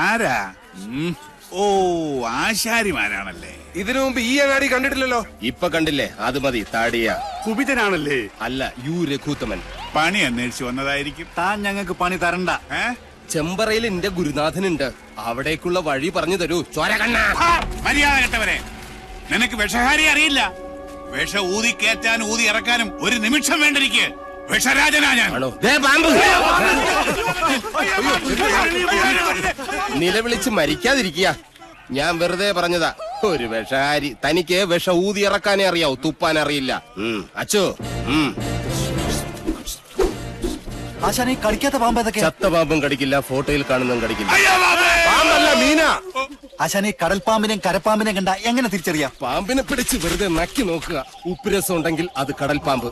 ആരാ? ഓ, ആശാരിമാരാണല്ലേ. ഇതിനു മുമ്പ് ഈ അങ്ങാടി കണ്ടിട്ടില്ലല്ലോ. ഇപ്പൊ കണ്ടില്ലേ? അത് മതി. താടിയ കുപിതനാണല്ലേ? അല്ല, യു രഘുത്തമൻ. പണി അന്വേഷിച്ചു വന്നതായിരിക്കും. താൻ ഞങ്ങൾക്ക് പണി തരണ്ട. ചെമ്പറയിൽ എന്റെ ഗുരുനാഥനുണ്ട്, അവിടേക്കുള്ള വഴി പറഞ്ഞു തരൂ. ചോരകണ്ണ മര്യാദ കെട്ടവരെ, നിനക്ക് വിഷഹാരി അറിയില്ല. വിഷ ഊതി കയറ്റാനും ഊതി ഇറക്കാനും ഒരു നിമിഷം വേണ്ടിരിക്കെ. വിഷരാജനാ ഞാൻ. നിലവിളിച്ച് മരിക്കാതിരിക്കുക. ഞാൻ വെറുതെ പറഞ്ഞതാ. ഒരു വിഷഹാരി. തനിക്ക് വിഷ ഊതി ഇറക്കാനേ അറിയാവൂ, തുപ്പാൻ അറിയില്ല. അച്ചോ, ആശാനെ കളിക്കാത്ത പാമ്പ് ഏതൊക്കെ? ചത്ത പാമ്പും കടിക്കില്ല, ഫോട്ടോയിൽ കാണുന്നതും കടിക്കില്ല. പാമ്പല്ല, മീന. ആശാനെ കടൽ പാമ്പിനെയും കരപ്പാമ്പിനെയും കണ്ട എങ്ങനെ തിരിച്ചറിയാം? പാമ്പിനെ പിടിച്ച് വെറുതെ നക്കി നോക്കുക. ഉപ്പുരസം ഉണ്ടെങ്കിൽ അത് കടൽ പാമ്പ്.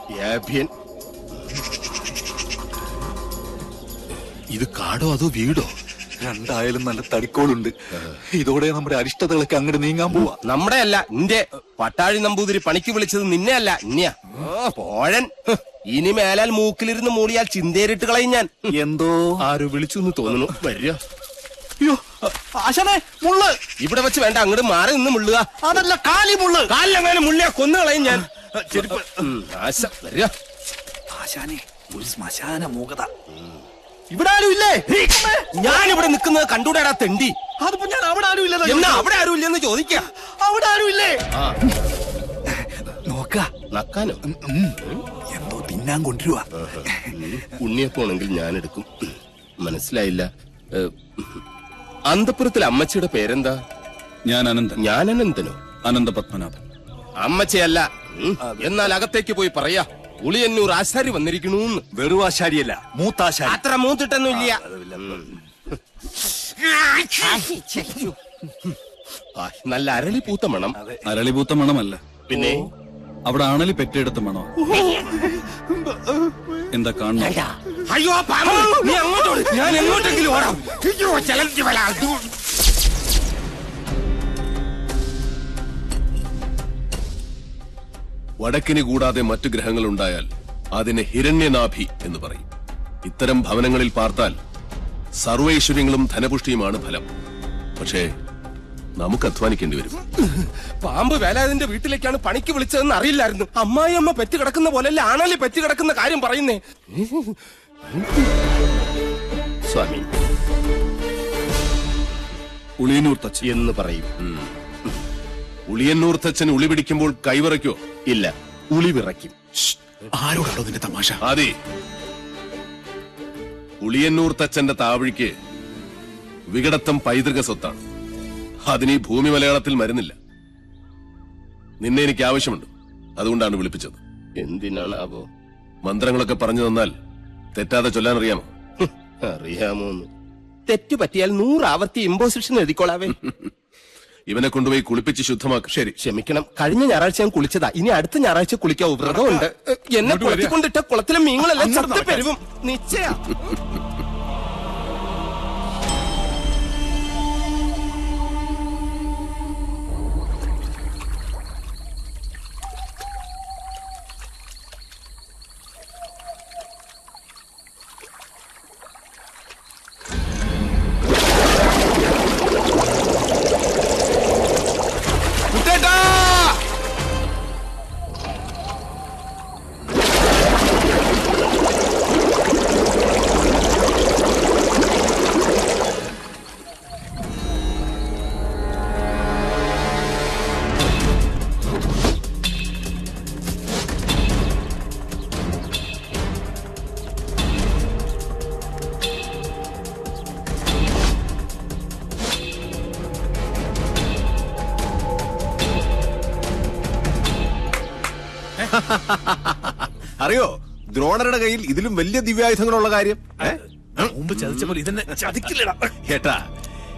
ഇത് കാടോ അതോ വീടോ? രണ്ടായാലും നല്ല തടിക്കോളുണ്ട്. ഇതോടെ നമ്മുടെ അരിഷ്ടതകളൊക്കെ അങ്ങോട്ട് നീങ്ങാൻ പോവാ. നമ്മുടെ അല്ല, നിന്റെ പട്ടാഴി നമ്പൂതിരി പണിക്ക് വിളിച്ചത് നിന്നെ അല്ല, ഇന്നെയാ. പോഴൻ. ഇനി മേലാൽ മൂക്കിലിരുന്ന് മൂളിയാൽ ചിന്തേരിട്ട് കളയും ഞാൻ. എന്തോ ആരോ വിളിച്ചു എന്ന് തോന്നുന്നു. വരിക. അയ്യോ ആശാനെ, മുള്ള് ഇവിടെ വെച്ച് വേണ്ട, അങ്ങോട്ട് മാറി നിന്ന് മുള്ളുക. അതല്ല, കാലി മുള്ള്. കാലിലെങ്ങാനും മുള്ളിയാ കൊന്നു കളയും ഞാൻ. വരിക. ആശാനെ, ഒരു ശ്മശാന മൂകത. ഇവിടെ ആരും ഇല്ലേ? ഞാനിവിടെ നിൽക്കുന്നത് കണ്ടൂടാ തെണ്ടി. അതിപ്പോ ഞാൻ അവിടെ ആരും ഇല്ല. എന്നാ അവിടെ ആരും ഇല്ലെന്ന് ചോദിക്കാം. അവിടെ ആരും ഇല്ലേ? നോക്ക നക്കാനോ? എന്തോ തിന്നാൻ കൊണ്ടുവരുവാ. ഉണ്ണിയപ്പോണെങ്കിൽ ഞാൻ എടുക്കും. മനസ്സിലായില്ല. അന്തപുരത്തിലെ അമ്മച്ചിയുടെ പേരെന്താ? ഞാൻ അനന്തൻ. ഞാൻ അനന്തനോ? അനന്ത പത്മനാഭൻ. അമ്മച്ചയല്ല. എന്നാൽ അകത്തേക്ക് പോയി പറയാ, ഉളിയന്നൂർ ആശാരി വന്നിരിക്കണൂന്ന്. വെറും ആശാരിയല്ല, മൂത്താശാരി. അത്ര മൂത്തിട്ടൊന്നുമില്ല. നല്ല അരളി പൂത്ത മണം. അരളിപൂത്ത മണമല്ല, പിന്നെ അവിടെ ആണലി പെറ്റെടുത്ത മണോ? എന്താ കാണണം? അയ്യോ പാമ്പ്, നീ അങ്ങോട്ടോട്, ഞാൻ എങ്ങോട്ടെങ്കിലും ഓടാം. വടക്കിന് കൂടാതെ മറ്റു ഗ്രഹങ്ങൾ ഉണ്ടായാൽ അതിനെ ഹിരണ്യനാഭി എന്ന് പറയും. ഇത്തരം ഭവനങ്ങളിൽ പാർത്താൽ സർവൈശ്വര്യങ്ങളും ധനപുഷ്ടിയുമാണ് ഫലം. പക്ഷേ നമുക്ക് അധ്വാനിക്കേണ്ടി വരും. പാമ്പ് വേലാതിന്റെ വീട്ടിലേക്കാണ് പണിക്ക് വിളിച്ചതെന്ന് അറിയില്ലായിരുന്നു. അമ്മായിയമ്മ പെറ്റ് കിടക്കുന്ന പോലെയല്ല ആണല്ലേ പെറ്റ് കിടക്കുന്ന കാര്യം പറയുന്നേ. സ്വാമി, ഉളിയന്നൂർ തച്ച് എന്ന് പറയും. ഉളിയന്നൂർ തച്ചൻ ഉളി പിടിക്കുമ്പോൾ കൈവിറയ്ക്കോ? ഇല്ല, ഉളി വിറയ്ക്കും. ആരോടാണോ നിന്റെ തമാശ? അതെ, ഉളിയന്നൂർ തച്ചന്റെ താവഴിക്ക് വികടത്തം പൈതൃക സ്വത്താണ്. അതിന് ഈ ഭൂമി മലയാളത്തിൽ മരുന്നില്ല. നിന്നെ എനിക്ക് ആവശ്യമുണ്ട്, അതുകൊണ്ടാണ് വിളിപ്പിച്ചത്. എന്തിനാണാവോ? മന്ത്രങ്ങളൊക്കെ പറഞ്ഞു തന്നാൽ തെറ്റാതെ ചൊല്ലാൻ അറിയാമോ? അറിയാമോന്ന്? തെറ്റു പറ്റിയാൽ 100 ആവർത്തി ഇമ്പോസിഷൻ എഴുതിക്കോളാവേ. ഇവനെ കൊണ്ടുപോയി കുളിപ്പിച്ച് ശുദ്ധമാക്കും. ശരി, ക്ഷമിക്കണം. കഴിഞ്ഞ ഞായറാഴ്ച ഞാൻ കുളിച്ചതാ. ഇനി അടുത്ത ഞായറാഴ്ച കുളിക്കാവൂ. വ്രതമുണ്ട്. എന്നെ കുളത്തിക്കൊണ്ടിട്ട കുളത്തിലെ മീനുകളെല്ലാം ചത്തു പെരുവും. നിശ്ചയ. അറിയോ ദ്രോണരുടെ കയ്യിൽ ഇതിലും വലിയ ദിവ്യായുധങ്ങളുള്ള കാര്യം? മുമ്പ് ചതിച്ചപ്പോൾ ഇതെന്നെ ചതിക്കില്ലടാ. ഏട്ടാ,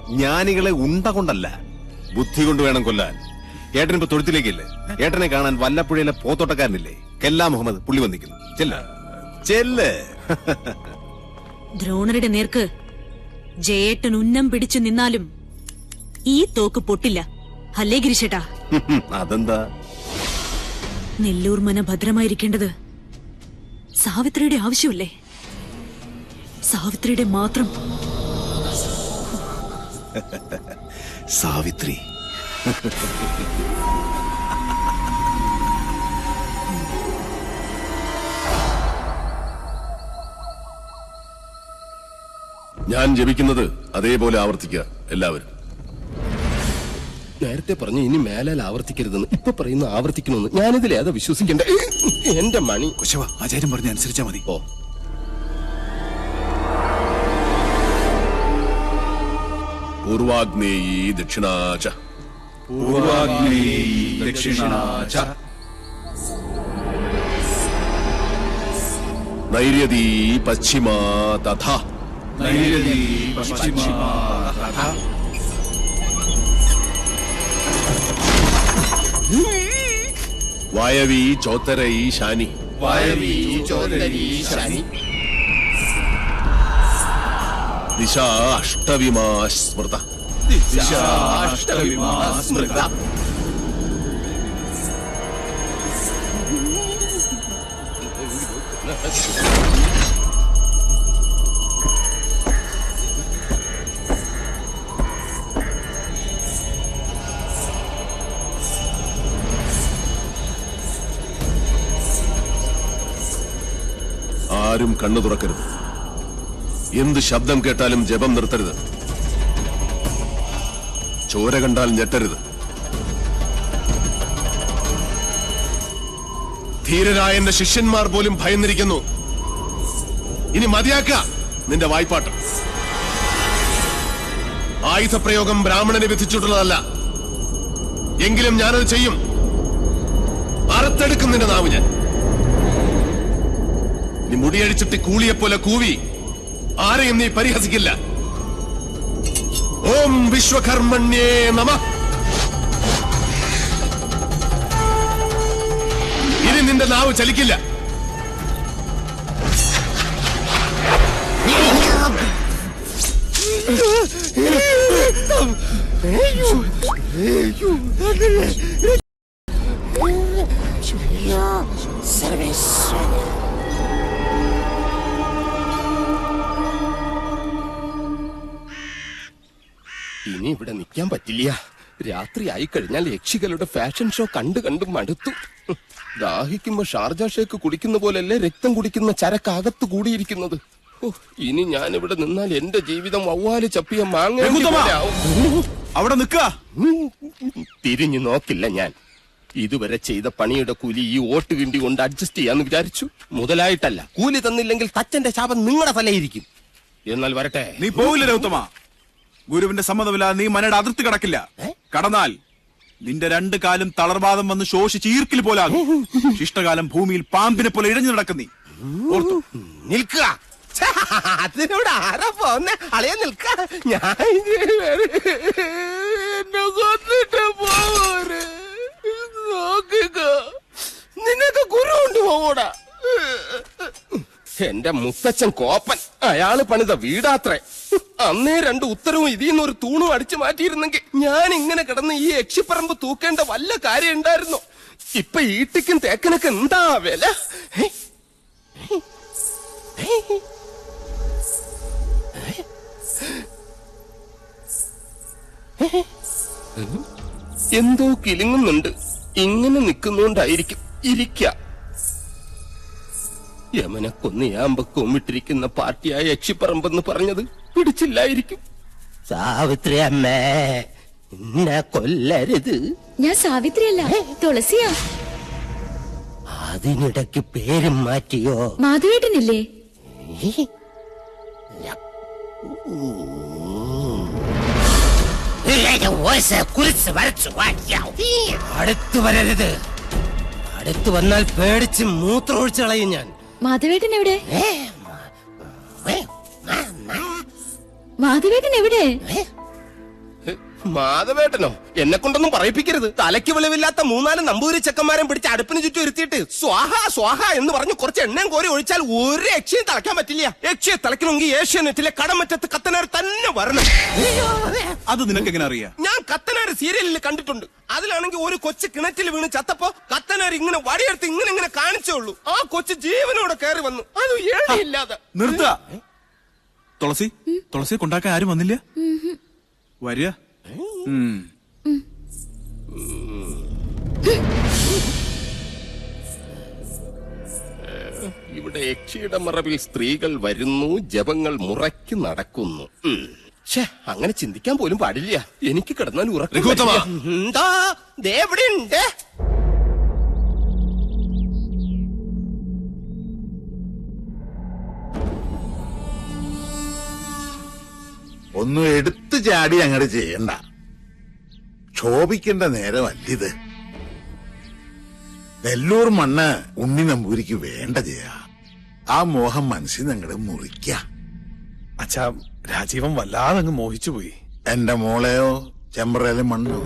ജ്ഞാനികളെ ഉണ്ട കൊണ്ടല്ല, ബുദ്ധി കൊണ്ട് വേണം കൊല്ലാൻ. ഏട്ടനിപ്പോ തൊഴുത്തിലേക്കില്ലേ? ഏട്ടനെ കാണാൻ വല്ലപ്പുഴയിലെ പോത്തോട്ടക്കാരനില്ലേ, കെല്ലാ മുഹമ്മദ്, പുള്ളി വന്നിരിക്കുന്നു. ചെല്ല്. ദ്രോണരുടെ നേർക്ക് ജയേട്ടൻ ഉന്നം പിടിച്ചു നിന്നാലും ഈ തോക്ക് പൊട്ടില്ല. അല്ലേ ഗിരിശേട്ടാ? അതെന്താ? നെല്ലൂർ മന ഭദ്രമായിരിക്കേണ്ടത് സാവിത്രിയുടെ ആവശ്യമല്ലേ? സാവിത്രിയുടെ മാത്രം. സാവിത്രി. ഞാൻ ജപിക്കുന്നത് അതേപോലെ ആവർത്തിക്കുക എല്ലാവരും. നേരത്തെ പറഞ്ഞു ഇനി മേലാൽ ആവർത്തിക്കരുതെന്ന്, ഇപ്പൊ പറയുന്ന ആവർത്തിക്കണമെന്ന്. ഞാനിതിൽ ഏതാ വിശ്വസിക്കണ്ടേ? എന്റെ മണി. കുശവ, ആചാര്യം പറഞ്ഞ അനുസരിച്ചാ മതി. ഓ, പൂർവാഗ്നേയീ ദക്ഷിണാച ദക്ഷിണാച നൈര്യതീ പശ്ചിമാ തഥാ നൈര്യതീ പശ്ചിമാ തഥാ വായവീ ചോത്തരൈ ശാനി വായവീ ചോദരീ ശനി ദിശാ അഷ്ടവിമാ സ്മൃത ദിശാഷ്ടവിമാ സ്മൃത. ആരും കണ്ണു തുറക്കരുത്. എന്ത് ശബ്ദം കേട്ടാലും ജപം നിർത്തരുത്. ചോര കണ്ടാൽ ഞെട്ടരുത്. ധീരരായ എന്റെ ശിഷ്യന്മാർ പോലും ഭയന്നിരിക്കുന്നു. ഇനി മതിയാക്ക നിന്റെ വായ്പാട്ട്. ആയുധപ്രയോഗം ബ്രാഹ്മണനെ വിധിച്ചിട്ടുള്ളതല്ല. എങ്കിലും ഞാനത് ചെയ്യും. അറുത്തെടുക്കും നിന്റെ നാവ് ഞാൻ. നീ മുടിയടിച്ചിട്ട് കൂളിയെപ്പോലെ കൂവി ആരെയും നീ പരിഹസിക്കില്ല. ഓം വിശ്വകർമ്മണ്യേ നമഃ. ഇനി നിന്റെ നാവ് ചലിക്കില്ല. ഇനി ഇവിടെ നിൽക്കാൻ പറ്റില്ല. രാത്രി ആയി കഴിഞ്ഞാൽ യക്ഷികളുടെ ഫാഷൻ ഷോ കണ്ടു കണ്ടു മടുത്തു. ദാഹിക്കുമ്പോ ഷാർജ ഷേക്ക് കുടിക്കുന്ന പോലല്ലേ രക്തം കുടിക്കുന്ന ചരക്കകത്ത് കൂടിയിരിക്കുന്നത്. ഇനി ഞാൻ ഇവിടെ നിന്നാൽ എന്റെ ജീവിതം വവ്വാല് ചപ്പിയ മാങ്ങ. അവിടെ നിൽക്കുക. തിരിഞ്ഞു നോക്കില്ല ഞാൻ. ഇതുവരെ ചെയ്ത പണിയുടെ കൂലി ഈ ഓട്ട് കിണ്ടി കൊണ്ട് അഡ്ജസ്റ്റ് ചെയ്യാന്ന് വിചാരിച്ചു. മുതലായിട്ടല്ല. കൂലി തന്നില്ലെങ്കിൽ തച്ചന്റെ ശാപം നിങ്ങളുടെ തലയിരിക്കും. എന്നാൽ വരട്ടെ. നീ പോവില്ല രൗത്തമ. ഗുരുവിന്റെ സമ്മതമില്ലാതെ നീ മനയുടെ അതിർത്തി കടക്കില്ല. കടന്നാൽ നിന്റെ രണ്ട് കാലും തളർവാദം വന്ന് ശോഷിച്ച് ഈർക്കിൽ പോലാകും. ശിഷ്ടകാലം ഭൂമിയിൽ പാമ്പിനെ പോലെ ഇഴഞ്ഞു നടക്കും. നീ ഓർത്തു നിൽക്കുക. അതിനോട് ആരാ പോന്നെ? അളയെ നിൽക്ക. ഞാൻ എന്നെ കൊന്നിട്ട് പോവര്. നോക്കുക, നിനക്ക് ഗുരു കൊണ്ട് പോകൂടാ. എന്റെ മുത്തച്ഛൻ കോപ്പൻ. അയാള് പണിത വീടാത്രേ. അന്നേ രണ്ട് ഉത്തരവും ഇതിന്ന് ഒരു തൂണും അടിച്ചു മാറ്റിയിരുന്നെങ്കിൽ ഞാൻ ഇങ്ങനെ കിടന്ന് ഈ യക്ഷിപ്പറമ്പ് തൂക്കേണ്ട വല്ല കാര്യം ഉണ്ടായിരുന്നു. ഇപ്പൊ ഈട്ടിക്കും തേക്കനൊക്കെ എന്താ വില? എന്തോ കിലുങ്ങുന്നുണ്ട്. ഇങ്ങനെ നിൽക്കുന്നോണ്ടായിരിക്കും. ഇരിക്ക. യമനെ കൊന്നിയാമ്പ കൊമ്മിട്ടിരിക്കുന്ന പാർട്ടിയായ യക്ഷിപ്പറമ്പെന്ന് പറഞ്ഞത് പിടിച്ചില്ലായിരിക്കും. സാവിത്രി അമ്മേ, എന്നെ കൊല്ലരുത്. ഞാൻ സാവിത്രിയല്ല, തുളസിയാ. അതിനിടയ്ക്ക് പേരും മാറ്റിയോ? മാധവേട്ടനില്ലേ? അടുത്തു വരരുത്. അടുത്തു വന്നാൽ പേടിച്ച് മൂത്രമൊഴിച്ചു കളയും ഞാൻ. മാധവേട്ടൻ എവിടെ? മാധവേട്ടൻ എവിടെ? മാധവേട്ടനോ? എന്നെ കൊണ്ടൊന്നും പറയിപ്പിക്കരുത്. തലയ്ക്ക് വെളിവില്ലാത്ത 3-4 നമ്പൂരി ചെക്കന്മാരെ പിടിച്ച് അടുപ്പിന് ചുറ്റും ഇരുത്തിയിട്ട് സ്വാഹ സ്വാഹ എന്ന് പറഞ്ഞ് കുറച്ച് എണ്ണയും കോരി ഒഴിച്ചാൽ ഒരു യക്ഷിയെ തിളയ്ക്കാൻ പറ്റില്ല. യക്ഷിയെ തിളയ്ക്കണമെങ്കിൽ ഏഷ്യാനെറ്റിലെ കടമറ്റത്ത് കത്തനാർ തന്നെ വരണം. അത് നിനക്ക് എങ്ങനെ അറിയാം? ഞാൻ കത്തനാർ സീരിയലിൽ കണ്ടിട്ടുണ്ട്. അതിലാണെങ്കിൽ ഒരു കൊച്ചു കിണറ്റിൽ വീണ് ചത്തപ്പോ കത്തനാർ ഇങ്ങനെ വടിയെടുത്ത് ഇങ്ങനെ കാണിച്ചേ ഉള്ളൂ. ആ കൊച്ചു ജീവനോടെ കയറി വന്നു. അത് ഏഴില്ലാതെ. നിർത്ത. തുളസിയെ കൊണ്ടാക്കാൻ ആരും വന്നില്ല? വരിക. ഇവിടെ യക്ഷിയുടെ മറവിൽ സ്ത്രീകൾ വരുന്നു, ജപങ്ങൾ മുറയ്ക്ക് നടക്കുന്നു. അങ്ങനെ ചിന്തിക്കാൻ പോലും പാടില്ല. എനിക്ക് കിടന്നാൽ ഉറക്കം. എന്താ ദേവിടെയുണ്ട്? ഒന്നും എടുത്തു ചാടി അങ്ങോട്ട് ചെയ്യണ്ട. ക്ഷോഭിക്കേണ്ട നേരമല്ലിത്. നെല്ലൂർ മണ്ണ് ഉണ്ണി നമ്പൂരിക്ക് വേണ്ട ചെയ്യാ. ആ മോഹം മനസ്സിൽ അങ്ങോട്ട് മുറിക്ക. അച്ഛാ, രാജീവൻ വല്ലാതെ അങ്ങ് മോഹിച്ചുപോയി. എന്റെ മോളെയോ? ചെമ്പ്രയിലെ മണ്ണോ?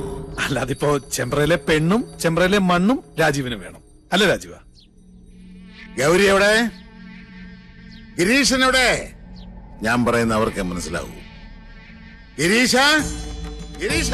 അല്ലാതിപ്പോ ചെമ്പ്രയിലെ പെണ്ണും ചെമ്പ്രയിലെ മണ്ണും രാജീവിന് വേണം, അല്ല രാജീവ? ഗൗരി എവിടെ? ഗിരീശൻ എവിടെ? ഞാൻ പറയുന്ന അവർക്ക് മനസ്സിലാവൂ. ഗിരീശ, ഗിരീശ.